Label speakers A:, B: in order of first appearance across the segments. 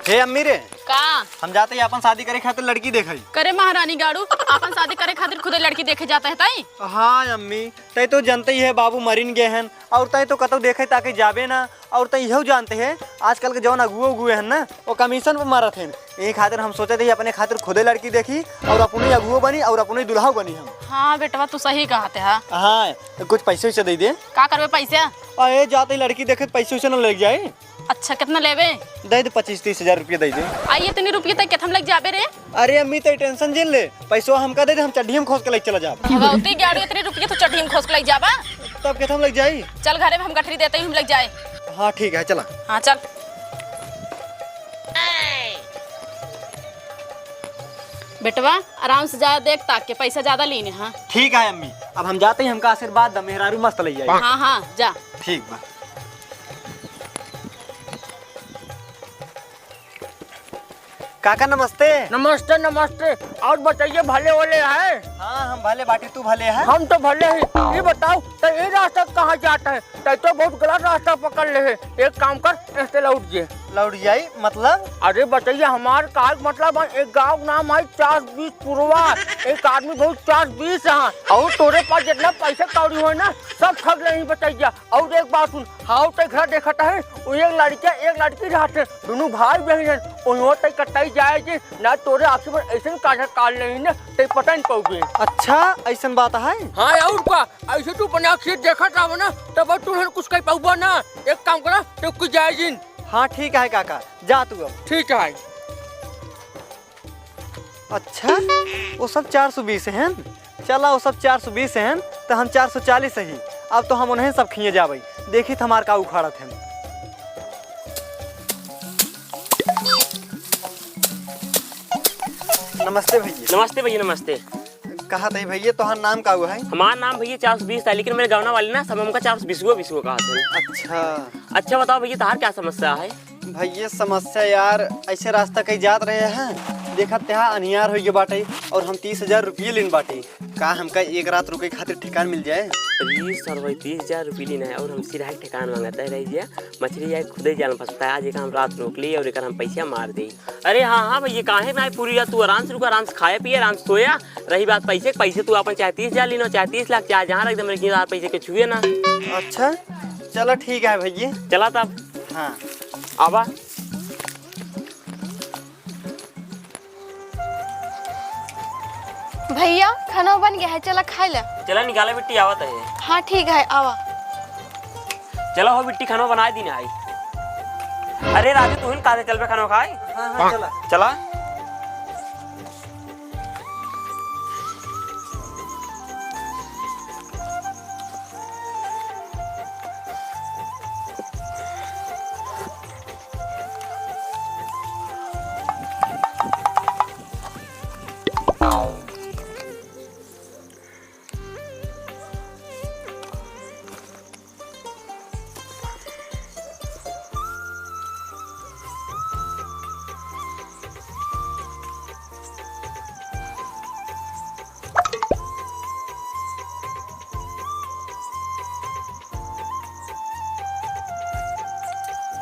A: हे अम्मी रे
B: का
A: हम जाते ही अपन शादी करे खातिर लड़की देखे।
B: करे महारानी गाड़ू अपन शादी करे खातिर खुदे लड़की देखे जाता है ताई।
A: हाँ अम्मी तय तो जानते ही है बाबू मरीन गए हैं और तय तो कतो देखे ताकि जाबे ना और तय यही जानते हैं आजकल के जवान अगुए उगुए हैं ना वो कमीशन पर मारत हैं। यही खातिर हम सोचे थे अपने खातिर खुदे लड़की देखी और अपने अगुओ बनी और अपने दुल्हा बनी हम।
B: हाँ बेटवा तू सही कहते है।
A: हाँ कुछ पैसे वैसे दे दे।
B: का करबे पैसे?
A: अरे जाते ही लड़की देखे पैसे वैसे न लग जाए।
B: अच्छा कितना लेबे?
A: दे दे 25-30 हजार रुपया दे दे।
B: आइए इतनी रुपये तक कितना लग जाबे रे?
A: अरे अम्मी तो टेंशन झेल ले पैसो हमका दे दे हम चड्डी हम खोज के लेके चला जा।
B: भगवती गाड़ू इतनी रुपये तो चट्टी में खोस के लग जाबा।
A: तब कितना लग जाए?
B: चल घरे में हम गठरी देते ही हम लग जाए।
A: हाँ ठीक है चला।
B: हाँ चल। बेटवा आराम से जा देख ताक के पैसा ज्यादा लेने। हाँ
A: ठीक है अम्मी अब हम जाते ही हमका आशीर्वाद द मेहरारू मस्त ले जाए।
B: हाँ हाँ जा।
A: ठीक बा। काका नमस्ते।
C: नमस्ते नमस्ते। और बताइए भले वाले है?
A: हाँ हम भले बाटी तू भले है।
C: हम तो भले हैं। ये बताओ तो ये रास्ता कहाँ जाता है? तो बहुत गलत रास्ता पकड़ ले है। एक काम कर ऐसे लौट जे।
A: लौट जाई मतलब?
C: अरे बताइए हमारे का मतलब एक गाँव नाम है 420 पुरवा। एक आदमी बहुत 420 है और तोरे पास जितना पैसा कौड़ी हो ना सब ठग नहीं बताइए। और एक बात सुन हाँ तो घर देखता है एक लड़की रहते दोनों भाई बहन है वही तक कटाई जाएगी ना तोरे आखिर में ऐसे काल नहीं ना ते पता नहीं पाओगे।
A: अच्छा ऐसा बात है?
C: हाँ और का ऐसे तू बना के देखा था ना तब तू कुछ कहीं पाऊबा ना। एक काम करा तो कुछ जाएगी।
A: हाँ ठीक है काका जा तू अब।
C: ठीक है।
A: अच्छा वो सब 420 हैं। चला वो सब 420 हैं तो हम 440 ही। अब तो हम उन्हें सब खिए जाबे देखी तो हमार का उखाड़त हैं। नमस्ते भैया।
D: नमस्ते भैया नमस्ते।
A: कहा थे भैया तो नाम का हुआ है?
D: हमारा नाम भैया 420 था लेकिन मेरे गाँव वाले ना सब हमका 420 कहा थे। अच्छा बताओ भैया तार क्या समस्या है?
A: भैया समस्या यार ऐसे रास्ता कहीं जात रहे हैं देखा तेहा अनियार हो गए बाटे और हम 30,000 रुपये लेन बाटे। का हमका एक रात रुके खातिर ठिकान मिल जाए?
D: अरे सर भाई 30,000 रुपये लेना है और हम सिरा ठिकान मांगता है रही मछली जाए खुदे जाल फंसता है। आज एक हम रात रोक ली और एक हम पैसा मार दे। अरे हाँ भैया काहे ना पूरी रात तू आराम से रुका आराम से खाया पिए आराम से सोया। रही बात पैसे तू अपन चाहे 30,000 लेना चाहे 30 लाख चाहे जहाँ एकदम लेकिन पैसे के छुए ना।
A: अच्छा चलो ठीक है भैया
D: चला तब।
A: हाँ
D: आवा
E: भैया खाना बन गया है चला खाए ला।
D: चला निकाला बिट्टी आवत है।
E: हाँ ठीक है आवा।
D: चलो हो बिट्टी खाना बनाए दी ना आई। अरे राजू तू ही काहे चल पे खाना खाए?
A: हाँ चला
D: चला।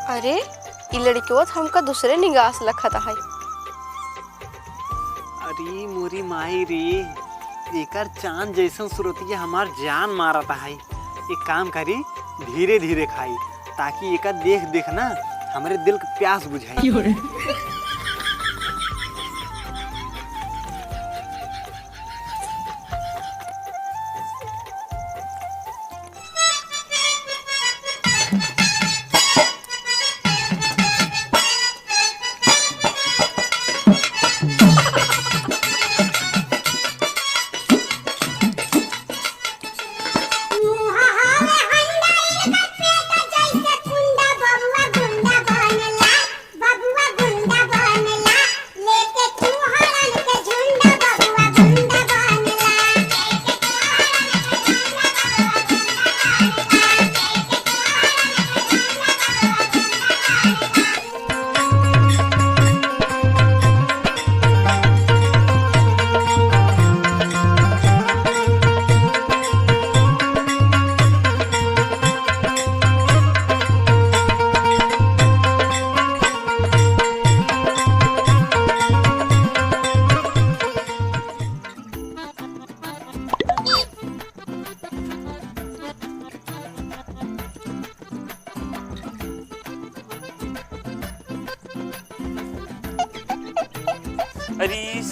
E: अरे ये लड़कियों हमका दूसरे निगाह से लखा था है।
A: अरे मोरी माई रे एकर चांद जैसन सुरतिया हमार जान मारता है। एक काम करी धीरे धीरे खाई ताकि एका देख देख ना हमारे दिल का प्यास बुझाई।
F: बबुआ गुंडा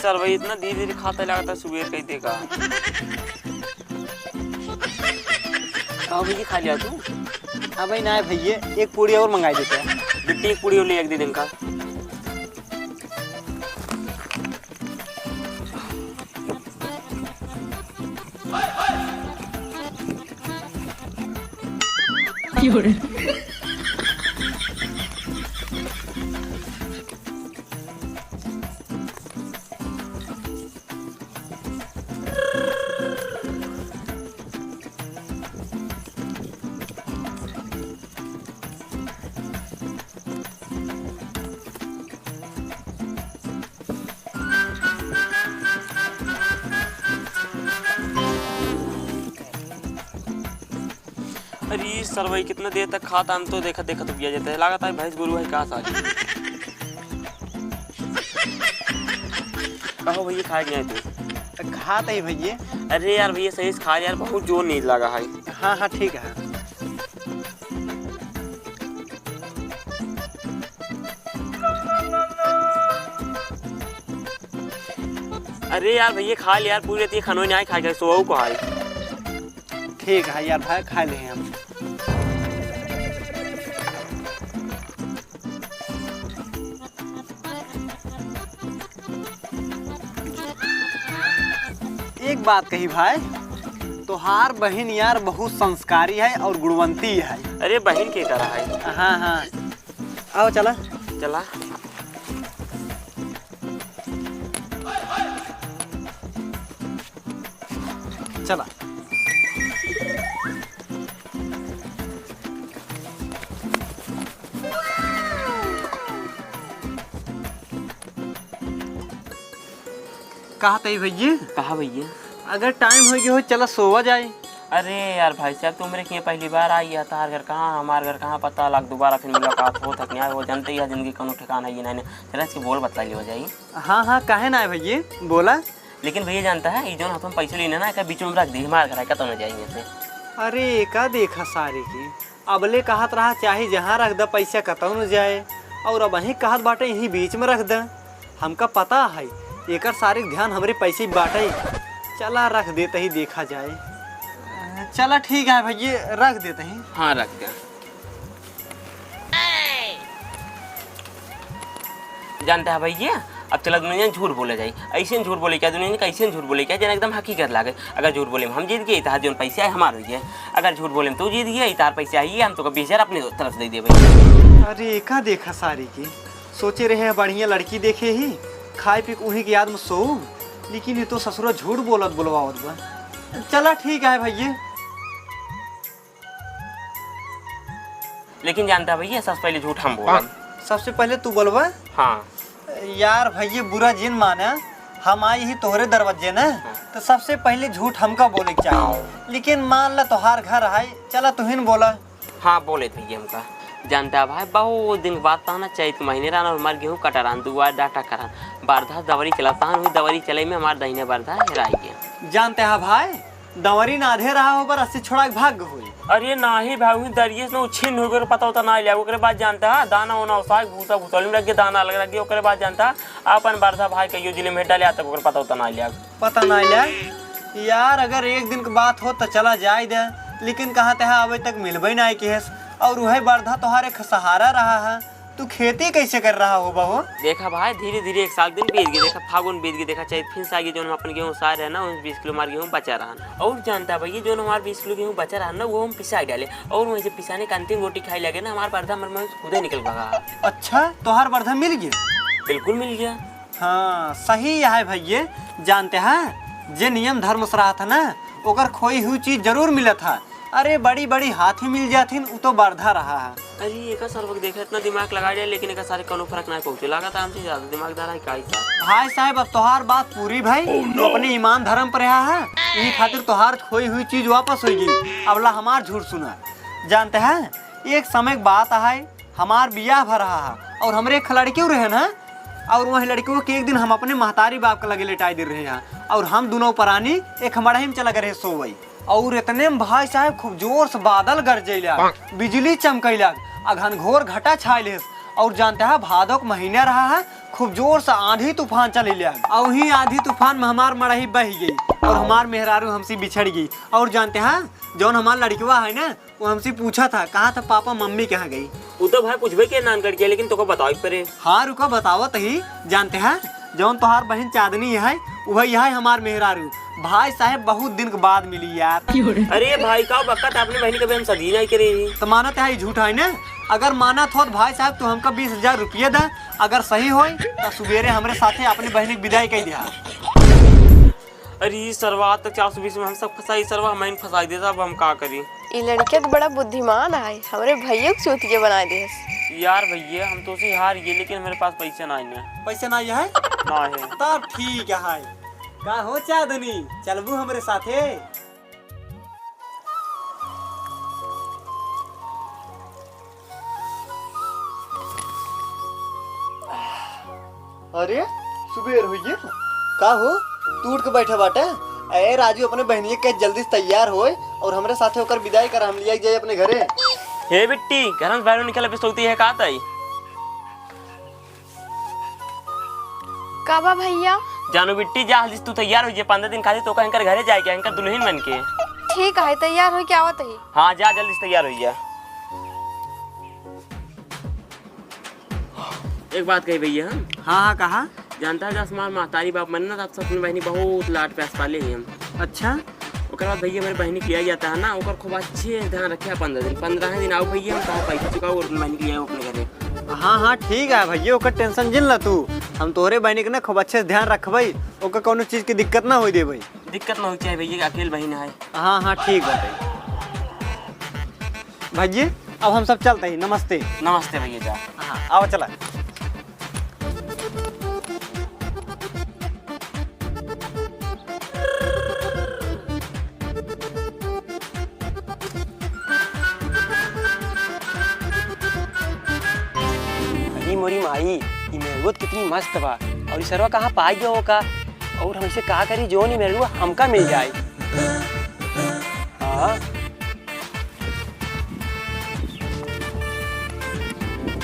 D: सर भाई इतना धीरे धीरे खाता लगता सुबह कही देगा। भैया खा लिया तू?
A: हाँ भाई ना भैया, एक पूड़ी और मंगाई देते हैं।
D: बिट्टी एक पूड़ी और ले एक दे दिन का। अरे सर भाई कितना देर तक खाता, हम तो देखा देखा तो पिया जाता है, लागत है भैंस गुरु है कहाँ सारी। कहो भैया खाए गए तू?
A: खाते ही भैया।
D: अरे यार भैया सही से खा यार, बहुत जोर नींद लगा है।
A: हाँ हाँ ठीक है।
D: अरे यार भैया खा लिया यार, पूरी रहती है खानों नहीं आए, खा के सो को हाई।
A: ठीक है यार भाई, खा ले हम। एक बात कही भाई, तोहार बहन यार बहुत संस्कारी है और गुणवंती है।
D: अरे बहन की तरह है।
A: हाँ हाँ, आओ चला
D: चला।
A: चला। कहा तई भैया?
D: कहा भैया?
A: अगर टाइम हो गया हो चला सोवा जाए।
D: अरे यार भाई साहब तुम मेरे यहाँ पहली बार आई है, तार घर कहाँ हमारे घर कहाँ पता लग, दोबारा फिर मुलाकात हो तक नहीं वो जानते ही है जिंदगी कोनो ठिकाना है नहीं। चला इसकी बोल बता हो जाइए।
A: हाँ हाँ काहे ना है भैया, बोला।
D: लेकिन भैया जानता है ये जो हम पैसे लेने ना बीच में रख दी हमारे घर का तो न जाएंगे से।
A: अरे का देखा सारे की, अबले कहत रहा चाहे जहाँ रख द पैसा कतौ न जाए, और अब वहीं कहत बाटे यहीं बीच में रख द। हमका पता है एकर सारे ध्यान हमरे पैसे बाटे। चला रख देते ही देखा जाए। चला ठीक है भैया, रख देते हैं।
D: हाँ रख दिया। जानते हैं भैया अब चला दुनिया झूठ बोले जाए, ऐसे झूठ बोले क्या दुनिया ने, कैसे झूठ बोले क्या, जन एकदम हकीकत लागे। अगर झूठ बोले हम जीत गए तार जो पैसे आए हमारे हुई है, अगर झूठ बोले तो जीत गए तार पैसे आइए हम तो 20,000 अपने तरफ दे दिए भैया।
A: अरे का देखा सारी की, सोचे रहे बढ़िया लड़की देखे ही खाए पी उन्हीं की याद में सो, लेकिन ये तो ससुरा झूठ बोलत बोलवावत बा। चला ठीक है भैया।
D: लेकिन जानता भैया सबसे पहले झूठ हम बोला।
A: सबसे पहले तू बोलवा।
D: हाँ
A: यार भैया बुरा जिन माना, हम आए ही तोहरे दरवाजे ना, तो सबसे पहले झूठ हमका बोले के चाहिए। लेकिन मान ला तोहार घर है, चला तुहिन बोला।
D: हाँ बोले भैया हमका। जानता है भाई बहुत दिन बाद ताना चैत महीने रहना और हमारे गेहूँ कटरान दुआ डाटा करान बारधा दवरी चलाता हुई दवरी चले में हमारे दहीने बारधा हेराई गया।
A: जानते हैं भाई दवरी ना आधे रहा हो पर अस्सी छोड़ा के भाग हुई।
D: अरे ना ही भाई दरिये से छिन हो गए पता होता ना लिया। ओकरे बाद जानता है दाना होना साग भूसा भूसौली में लग गया, दाना लग गया। ओकरे बाद जानता अपन बारधा भाई कहियो जिले में डाले तक ओकरे पता होता ना लिया।
A: पता ना लिया यार, अगर एक दिन की बात हो तो चला जाए दे, लेकिन कहते हैं अभी तक मिलबे ना के है, और वह बारधा तुम्हारे सहारा रहा है। तू खेती कैसे कर रहा हो बहू?
D: देखा भाई धीरे धीरे एक साल दिन बीत गए, देखा फागुन बीत गए, देखा चैत फिर आगे जो हम अपन गेहूँ सार है ना 20 किलो हमारे गेहूँ बचा रहा। और जानता भैया जो हमारे 20 किलो गेहूँ बचा रहा ना वो हम पिसा डाले, और वहीं से पिसाने का अंतिम रोटी खाई लगे ना हमारे बारधा मर खुदे निकल भागा।
A: अच्छा तोहार बारधा मिल गया?
D: बिल्कुल मिल गया।
A: हाँ सही है भैया। जानते हैं जे नियम धर्म से रहा था ना ओकर खोई हुई चीज जरूर मिला था। अरे बड़ी बड़ी हाथी मिल जाती वो तो बारधा रहा है।
D: अरे एक सर्वक देखा इतना दिमाग लगा दिया, लेकिन एक सारे कोनो फर्क ना पहुंचे। लगा था हमसे ज्यादा दिमागदार है का
A: भाई साहब। अब तोहार बात पूरी भाई, तो अपने ईमान धर्म पर रहा है, यही खातिर तोहार खोई हुई चीज वापस हो गई। अब ला हमार झूठ सुना। जानते हैं एक समय बात है, हमार बियाह भर रहा है और हमरे एक लड़की रहे ना, और वही लड़कियों के एक दिन हम अपने महतारी बाप के लगे लेटाई दे रहे हैं, और हम दोनों प्राणी एक मड़ही में चला गए सोवई। और इतने में भाई साहब खूब जोर से बादल गरजैला, बिजली चमकैला, घनघोर घटा छाइले, और जानते हैं भादों का महीना रहा है, खूब जोर से आंधी तूफान चले लिया और ही आंधी तूफान में हमार मड़ही बह गई और हमार मेहरारू हमसे बिछड़ गई। और जानते हैं जौन हमार लड़कवा है ना वो हमसे पूछा था, कहा था पापा मम्मी कहाँ गई।
D: वो तो भाई पूछबे के नान करके, लेकिन तुमको बताओ परे।
A: हाँ रुको बतावत ही। जानते हैं जौन तोहार बहन चांदनी है वही है हमार मेहरारू। भाई साहब बहुत दिन के बाद मिली यार।
D: अरे भाई का बक्का अपने बहन कभी हम सदी नहीं करे।
A: तो मानत है झूठ है ना? अगर मानत हो तो भाई साहब तू हमका 20,000 रुपये दे, अगर सही हो तो सवेरे हमारे साथे अपने बहन की विदाई कर दिया।
D: अरे सरवा तक 420 में हम सब फंसाई, सरवा हमें फंसाई देता, अब हम का करी।
E: ये लड़के तो बड़ा बुद्धिमान है, हमारे भैया को चूतिया बना दे।
D: यार भैया हम तो से हार गए, लेकिन मेरे पास पैसा नहीं है।
A: पैसा नहीं है
D: ना है
A: तब ठीक है। का हो चांदनी चलबू हमारे साथे? अरे सुबह हुई का हो तू उठ के बैठे बाटे? अरे राजू अपने बहनिया के जल्दी से तैयार होए और हमारे साथे होकर विदाई कर, हम लिया जाए अपने घरे।
D: हे बिट्टी घर से बाहर निकल पे सोती है, कहा ताई
E: काबा भैया?
D: जानो बिट्टी जा जल्दी तू तैयार हो जा, 15 दिन खाली तो कहकर घरे जाए क्या दुल्हन बन के।
E: ठीक है तैयार हो क्या आवत है?
D: हाँ जा जल्दी से तैयार हो जा। एक बात कही भैया हम।
A: हाँ कहा?
D: जानता है हमारे महतारी बाप मन ना तब अपनी बहनी बहुत लाड प्यास पाले हैं हम।
A: अच्छा
D: ओकर बाद भैया मेरे बहनी लिया जाता है ना, ओकर खूब अच्छे ध्यान रखे। 15 दिन आओ भैया, हम कहा पैसा चुकाओ और बहनी लिया अपने घरे।
A: हाँ हाँ ठीक है भैया, ओकर टेंशन जिन ला तू। हम तोहरे बहनी के ना खूब अच्छे से ध्यान रखबई, ओकर कोनो चीज की दिक्कत ना हो दे भाई।
D: दिक्कत ना हो चाहे भैया, अकेले बहन है।
A: हाँ हाँ ठीक है भैया, अब हम सब चलते हैं। नमस्ते।
D: नमस्ते भैया जा।
A: हाँ आओ चला।
D: मोरी माई ये मेहरुआ कितनी मस्त बा, और ये सरवा कहाँ पाई गया होगा, और हमसे कहा करी जो नहीं मेहरुआ हमका मिल जाए। हाँ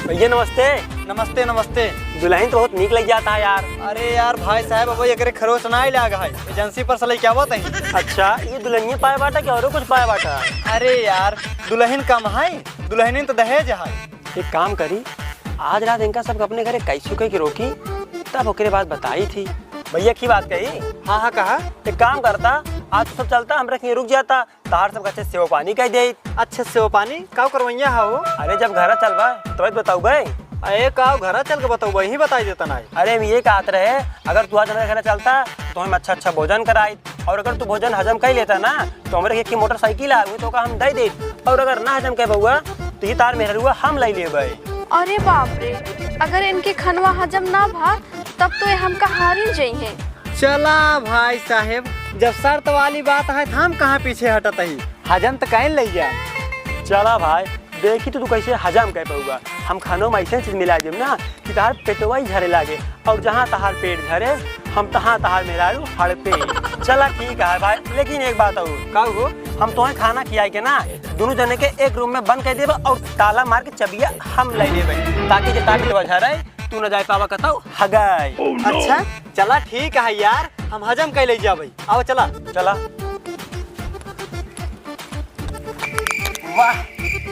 D: भैया नमस्ते।
A: नमस्ते नमस्ते।
D: दुल्हन तो बहुत निक लग जाता है यार।
A: अरे यार भाई साहब अब एकरे खरोच ना ही लागा है, एजेंसी पर सलाई क्या बात है?
D: अच्छा ये दुल्हनिया पाए बाटा क्या और कुछ पाए बाटा?
A: अरे यार दुल्हन कम है, दुल्हन तो दहेज है।
D: एक काम करी, आज रात इनका सब अपने घरे कैसे कही रोकी, तब ओकरे बाद बताई थी। भैया की बात कही?
A: हाँ हाँ कहा?
D: एक काम करता, आज तो सब चलता, हम रख रुक जाता, तार सब अच्छे सेव पानी कह दे।
A: अच्छे सेव पानी का करवैया हो?
D: अरे जब घर चल बा तो बताऊ गए।
A: अरे का घर चल के बताऊ, वही बताई देता ना।
D: अरे हम ये कहते रहे, अगर तू आज हमारे घर चलता तो हम अच्छा भोजन कराई, और अगर तू भोजन हजम कर लेता ना तो हमारे एक मोटरसाइकिल आ तो का हम दे दे, और अगर ना हजम कर बउआ तो ये तार मेहर हुआ हम ले लेबे।
E: अरे बाप रे, अगर इनके खनवा हजम ना भा तब तो ये हमका हारिल जाइए।
A: चला भाई साहेब, जब शर्त वाली बात है तो हम कहाँ पीछे हटत ही, हजम तो कहीं ले जा।
D: चला भाई देखी तो तू कैसे हजम कर पाऊगा, हम खानों में ऐसे चीज मिला देम ना कि तहार पेटवा ही झरे लागे, और जहाँ तहार पेट झरे हम तहाँ तहार मेहरारू हड़पे। चला ठीक है भाई, लेकिन एक बात और का हो, हम तुम्हें खाना खियाई के ना दोनों जने के एक रूम में बंद कर देबे और ताला मार के चबिया हम ले लेबे, ताकि जे ताकि झरे तू न जाए पावा कतौ हगाई।
A: अच्छा चला ठीक है यार, हम हजम कर ले जाबे। आओ चला।
D: चला।
A: वाह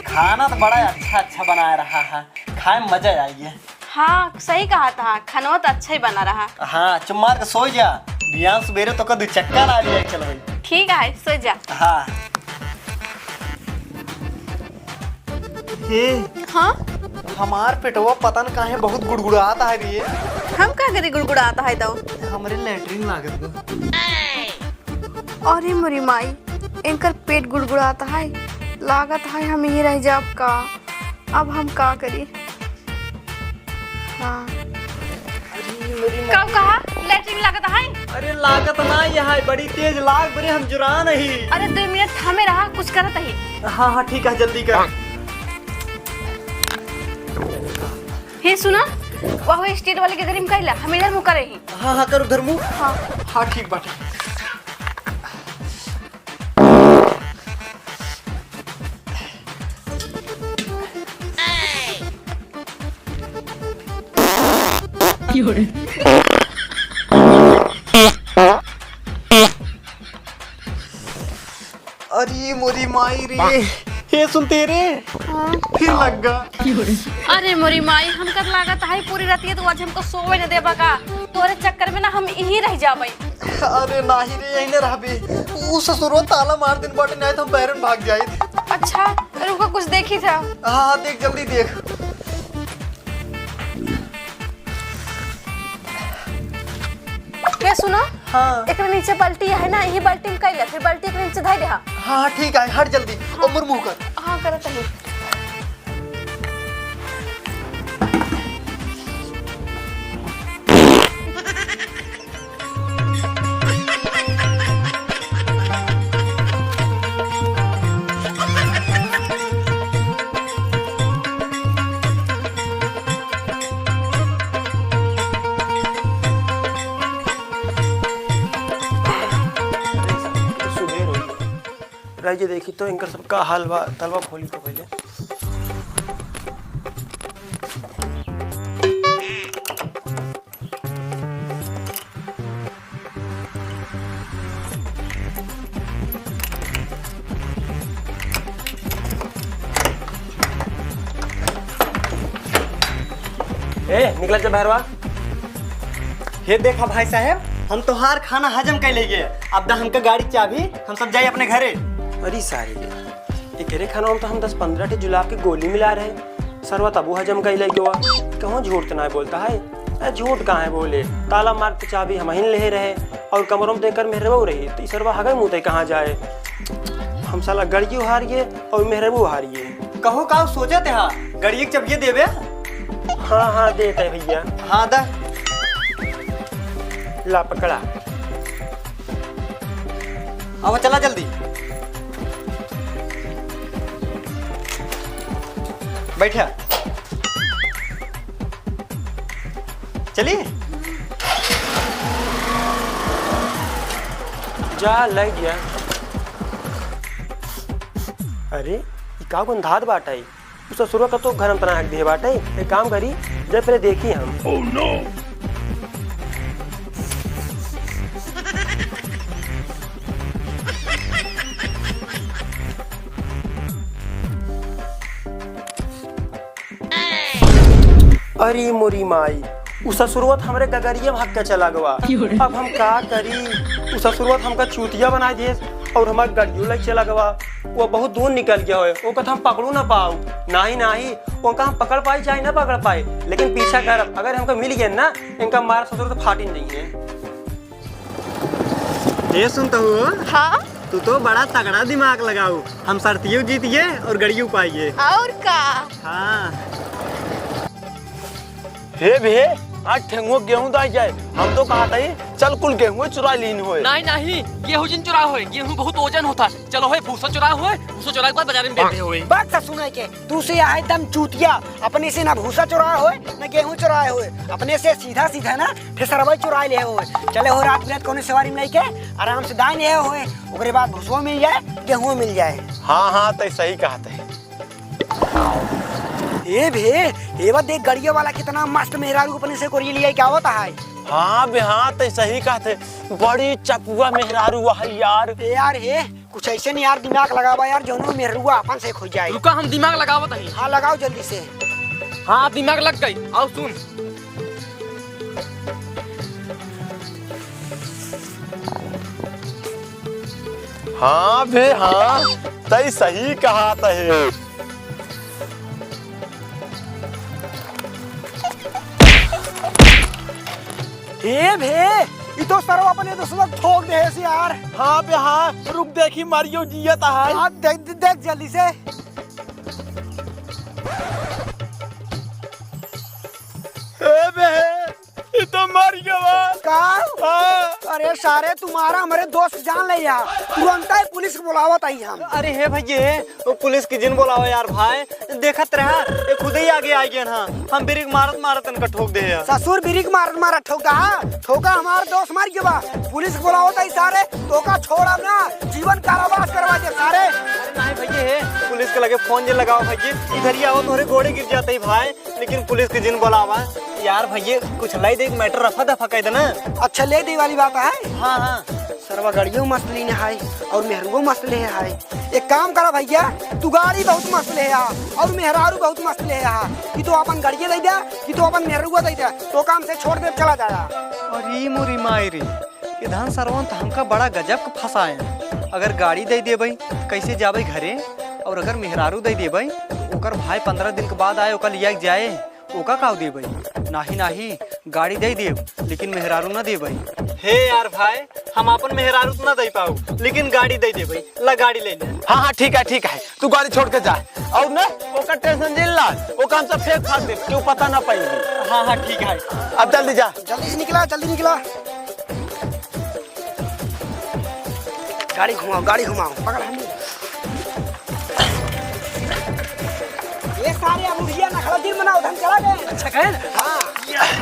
A: खाना तो बड़ा अच्छा बना रहा है, खाए में मजा आइए।
B: हाँ सही कहा था, खनवा तो अच्छा ही बना रहा।
A: हाँ चुम्मार के सो जा, बिहान सवेरे तो कदू चक्कर आ जाए। चल भाई
B: ठीक है सो जा।
A: हाँ
E: हाँ
A: हमार पेटवा पता न काहे बहुत गुड़गुड़ाता है रे।
B: हम क्या करे गुड़गुड़ाता है तो?
A: हमरे लैट्रिन लागत बा।
E: अरे मोरी माई, इनकर पेट गुड़गुड़ाता है, लागत है हम ही रह जाब का। अब हम का करी? हाँ
B: कब कहा लैट्रिन लागत है?
A: अरे लागत ना है, बड़ी तेज लाग बरे, हम जुरा नहीं।
B: अरे 2 मिनट थमे रहा, कुछ करत है।
A: हाँ हाँ ठीक है जल्दी कर।
B: हे सुना, वह स्टेट वाले के घर में कहला हम इधर मुका रही।
A: हाँ हाँ कर उधर मुँह। हाँ हाँ ठीक बात। अरे मोरी माई रे, ये सुनते रे फिर लग गया।
B: अरे मोरी माई हमकर लागत है पूरी रातिया तो आज हमको सोवे न देबा का। तोरे चक्कर में ना हम यहीं रह जाबे।
A: अरे नाही रे, यहीं न रहबे। उ ससुरो ताला मार दिन बाटे, नहीं तो हम बहरन भाग जाए।
B: अच्छा रुको कुछ देखी था।
A: हाँ देख, जल्दी देख।
B: क्या सुनो?
A: हाँ
B: एक नीचे बाल्टी है ना, यही बाल्टी में कैला, फिर बाल्टी के नीचे धर दे।
A: हाँ ठीक है, हट जल्दी। और मुर मुंह कर।
B: हाँ करत है।
C: राइजे देखी तो इनकर सबका हलवा तलवा खोली तो पहले। निकला जा भैरवा।
A: हे देखा भाई साहब, हम तोहार खाना हजम कर ले गए। अब दा हमका गाड़ी चाबी, हम सब जाए अपने घरे।
C: अरे सारी एक खाना हम तो हम 10-15 टे जुलाब की गोली मिला रहे। सरवा तबू हजम कर ले गया। कहूँ झूठ तो ना बोलता है। झूठ कहाँ है बोले। ताला मार के चाबी हम ही ले रहे और कमरों में देखकर मेहरबू रही तो सरवा हगे मुँह कहाँ जाए। हम साला गड़ियों हारिए और मेहरबू हारिए।
A: कहो का सोचे थे। हाँ गड़िए के चबिए देवे।
C: हाँ हाँ देते है भैया।
A: हाँ दा
C: ला पकड़ा।
A: अब चला जल्दी। बैठा चलिए।
C: जा लग गया। अरे का गंधात बाटाई उस ससुर का तो घर में तना दिए बाटाई। एक काम करी जब पहले देखी हम। oh, no. अरे मोरी माई उस ससुरवत हमरे गगरिया भाग के चला गवा। अब हम का करी। उस ससुरवत हमका चूतिया बना दिए और हमारे गड़ियों लग चला गवा। वो बहुत दूर निकल गया है। वो कहता हम पकड़ू ना पाऊ। नहीं वो हम पकड़ पाई चाहे ना पकड़ पाए, लेकिन पीछा करब। अगर हमको मिल गया ना इनका मारा ससुर तो फाटी नहीं है।
A: ये सुनता हूँ।
E: हाँ
A: तू तो बड़ा तगड़ा दिमाग लगाओ। हम सरतियों जीतिए और गड़ियों पाइए।
E: और का।
A: हाँ
F: हे भे आज ठेंगो गेहूं दाई जाए। हम तो कहा था चल कुल गेहूं चुरा लीन होए।
G: नहीं गेहूं जिन चुरा होए। गेहूं बहुत ओजन होता। चलो होए भूसा चुरा होए। भूसा चुरा के बाद बाजार में बेचे होए।
H: बात सा सुने के तू से यहाँ एकदम चूतिया। अपने से ना भूसा चुराए होए ना गेहूं चुराए होए। अपने से सीधा ना ठेसरवा चुराए ले होए। चले हो रात बिरात कोनो सवारी में लेके आराम से दाई ले होए। ओकरे बाद भूसो मिल जाए गेहूं मिल जाए।
F: हाँ तो सही कहा थे।
H: ए भे ये बात देख गड़िया वाला कितना मस्त मेहरारू अपने से कोरी लिया क्या होता है।
F: हाँ बे हाँ तो सही कहा थे। बड़ी चपुआ मेहरारू है यार।
H: यार हे कुछ ऐसे नहीं यार, दिमाग लगावा यार जो मेहरुआ अपन से खो जाए।
G: रुका हम दिमाग लगावत हई।
H: हाँ लगाओ जल्दी से।
G: हाँ दिमाग लग गई। आओ सुन।
F: हाँ बे हाँ तो सही कहा थे।
H: हे भे ये तो सर अपने दोस्तों ठोक दे से यार।
F: हाँ बे हाँ रुक देखी मारियो जियत है।
H: हाँ देख जल्दी से।
F: ए बे ये तो मर गया
H: का?
F: हाँ।
H: अरे सारे तुम्हारा हमारे दोस्त जान ले यार। तुरंत ही पुलिस को बुलावत आई हम।
A: अरे हे भैया वो पुलिस की जिन बोलाओ यार भाई। देखत रहा ये खुद ही आगे आ गया ना। हम बिरिक मारत इनका ठोक दे यार।
H: ससुर बिरिक मारत ठोका हमारा दोस्त मार गया। पुलिस को बुलावत आई सारे। तो का छोड़ा ना जीवन कारावास करवा दे सारे।
A: नहीं भैया है पुलिस के लगे फोन जे लगाओ भैया, इधर ही आओ तोहरे गोड़े गिर जाते ही भाई, लेकिन पुलिस के जिन बोलावा यार भैया कुछ लाई दे, मैटर रफा दफा कह देना।
H: अच्छा ले दी वाली बात है।
A: हाँ हाँ
H: सरवा गाड़ियों मस्त लेने है और मेहरुओं मस्त ले है। एक काम करा भैया, तू गाड़ी बहुत मस्त ले है और मेहरारू बहुत मस्त ले है, कि तो अपन गाड़िया दे दे कि तो अपन मेहरुआ दे दे, तो काम से छोड़ दे चला जाया।
A: अरे मोरी मायरी ये धान सरवन तो हमका बड़ा गजब का फंसाए। अगर गाड़ी दे दे भाई कैसे जाबे घरे, और अगर मेहरारू दे दे भाई ओकर भाई 15 दिन के बाद आए ओका लिया जाए, ओका का दे भाई नाही नाही गाड़ी दे दे लेकिन मेहरारू ना दे भाई। हे यार भाई हम अपन मेहरारू ना दे पाऊ, लेकिन गाड़ी दे दे भाई, ला गाड़ी ले ले।
F: हाँ हाँ ठीक है, तू गाड़ी छोड़ के जा और ना ओका टेंशन जिल ला, वो काम सब फेंक फाक दे, क्यों पता ना पाएगी।
A: हाँ हाँ ठीक है,
F: अब जल्दी जा।
H: जल्दी से निकला, जल्दी निकला। गाड़ी घुमाओ पकड़ हम। ये सारे अमुरिया नखड़ा दिन बनाओ, हम चला गए।
G: अच्छा कहे ना?
H: हाँ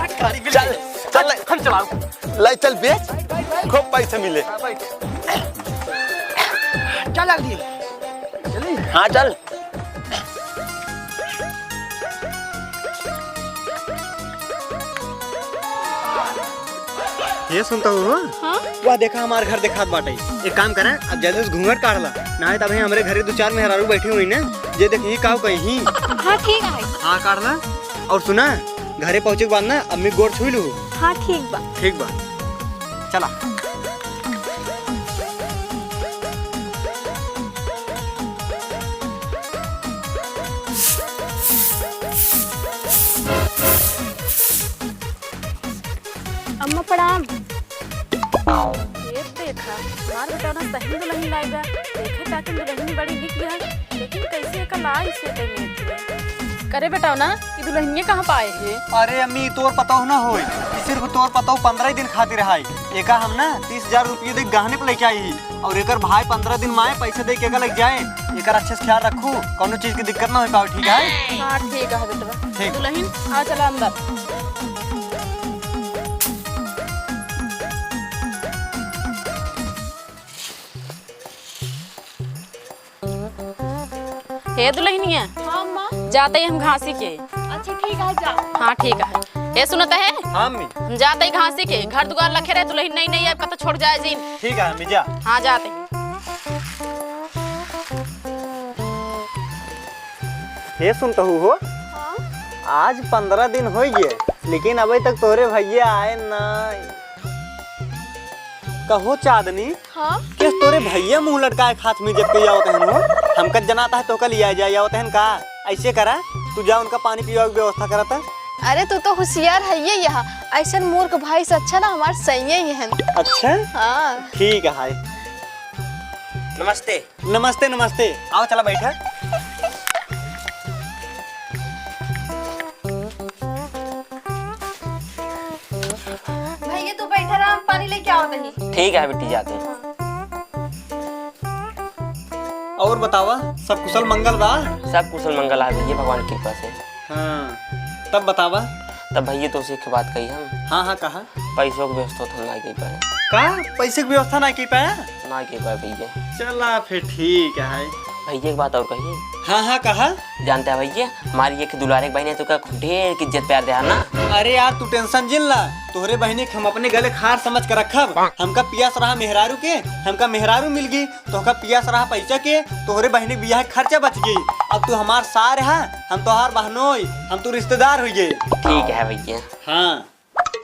G: गाड़ी मिल
F: चल
G: गई।
F: चल
G: हम चलाओ।
F: लाई चल बेच, खूब पैसे मिले।
H: चल जल्दी।
F: हाँ चल।
A: ये सुनता हूँ
B: हाँ?
A: वह देखा हमारे घर दिखात बाटे। एक काम करें अब जल्दी से घूंघट काट ला, ना है तब हमारे घरे 2-4 मेहरारू बैठी हुई ना, ये देखिए काव कहीं।
B: हाँ ठीक है।
A: हाँ काट ला। और सुना घरे पहुँचे के बाद ना अम्मी गोड़ छुई लू।
B: हाँ ठीक बा।
A: ठीक बा चला।
B: अम्मा प्रणाम। ये देखा मार बेटा ना सही दुल्हन लाएगा, देखे ताकि दुल्हन बड़ी निक है, लेकिन कैसे का लाई से ते में करे बेटा ना ये दुल्हनिया कहाँ पाए है?
A: अरे अम्मी तोर पता ना हो, सिर्फ तोर पता 15 दिन खातिर है। एका हम ना 30,000 रुपये दे गहने पे लेके आई, और एकर भाई 15 दिन माए पैसे दे के लग जाए। एकर अच्छे से ख्याल रखू, कोनो चीज की दिक्कत ना हो पाओ, ठीक है?
B: हाँ ठीक है बेटा।
A: ठीक।
B: दुल्हन आ चला अंदर। हे दुल्हनिया। हाँ माँ। जाते ही हम घासी के। अच्छा ठीक है जा। हाँ ठीक है। ये सुनता है?
A: हाँ अम्मी।
B: हम जाते ही घासी के, घर दुकान रखे रहे, दुल्हन नहीं है पता छोड़ जाए जीन।
A: ठीक है अम्मी जा।
B: हाँ जाते।
A: ये सुनता हो आज 15 दिन हो गए, लेकिन अभी तक तोरे भैया आए ना। कहो चांदनी।
B: हाँ?
A: किस तोरे भैया मुंह लटकाए खात में जब के आवत हन हो, हमका जनाता है तो कल लिया जाए आवत हन का। ऐसे करा तू जा उनका पानी पीवा की व्यवस्था करता।
E: अरे तू तो होशियार है ये यहाँ, ऐसा मूर्ख भाई से अच्छा ना हमारे सही ही है।
A: अच्छा
E: हाँ
A: ठीक है हाय।
D: नमस्ते।
A: नमस्ते नमस्ते, आओ चला बैठा।
E: भैया तू बैठा रहा, हम पानी लेके आओ नहीं।
D: ठीक है बेटी जाते हैं।
A: और बतावा सब कुशल मंगल बा?
D: सब कुशल मंगल आ भैया भगवान की कृपा से।
A: हाँ तब बतावा।
D: तब भैया तो उसे एक बात कही हम।
A: हाँ हाँ कहा।
D: पैसों की व्यवस्था तो ना की पाए।
A: का पैसे की व्यवस्था ना की पाया?
D: ना की पाए भैया।
A: चला फिर ठीक है।
D: भैया एक बात और कही।
A: हाँ हाँ कहा।
D: जानते हैं भैया हमारी एक दुलारे बहन है तो का ढेर इज्जत प्यार दे ना।
A: अरे यार तू टेंशन जिन ला, तोहरे बहने हम अपने गले खार समझ कर रखब। हमका पियास रहा मेहरारू के, हमका मेहरारू मिल गई, तोहका पियास रहा पैसा के, तोहरे बहने बियाह खर्चा बच गई। अब तू हमार सार है, हम तोहार बहनोई, हम तो रिश्तेदार हो गए।
D: ठीक है भैया।
A: हाँ